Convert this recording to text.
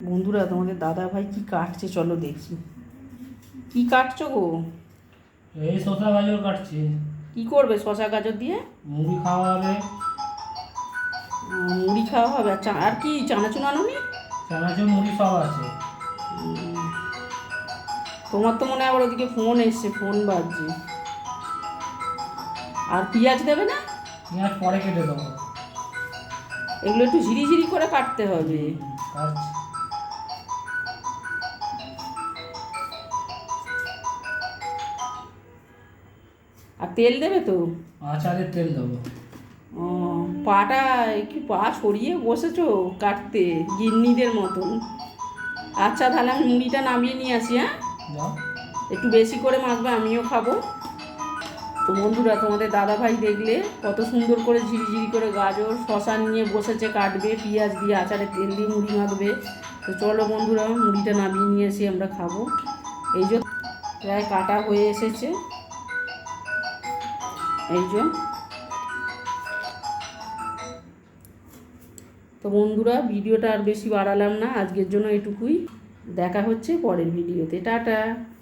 বন্ধুরা, তোমাদের দাদা ভাই কি কাটছে চলো দেখি। কি কাটছো গো? এই শসা গাজর কাটছি। কি করবে শশা গাজর দিয়ে? মুড়ি খাওয়া হবে। মুড়ি খাওয়া হবে। আর কি চানাচুর আনুনি? চানাচুর মুড়ি সব আছে। তোমার তো মনে হয় আবার ওদিকে ফোন এসছে, ফোন বাজছে। আর পেঁয়াজ দেবে না? পেঁয়াজ পরে কেটে দেবো। এগুলো একটু ঝিরিঝিরি করে কাটতে হবে। কাটছি। আর তেল দেবে তো? আচারের তেল দেবো। ও, পাটা কি পা ছড়িয়ে বসেছো কাটতে গিন্নিদের মতন। আচ্ছা, তাহলে আমি মুড়িটা নামিয়ে নিয়ে আসি। হ্যাঁ, যাও। একটু বেশি করে মাখবে, আমিও খাবো। তো বন্ধুরা, তোমাদের দাদা ভাই দেখলে কত সুন্দর করে ঝিরিঝিরি করে গাজর শশা নিয়ে বসেছে কাটবে, পেঁয়াজ দিয়ে আচারের তেল দিয়ে মুড়ি মাখবে। তো চলো বন্ধুরা, মুড়িটা নামিয়ে নিয়ে এসে আমরা খাবো। এই যে প্রায় কাটা হয়ে এসেছে, এই যে। তো বন্ধুরা, ভিডিওটা আর বেশি বাড়ালাম না, আজকের জন্য এটুকুই। দেখা হচ্ছে পরের ভিডিওতে। টাটা।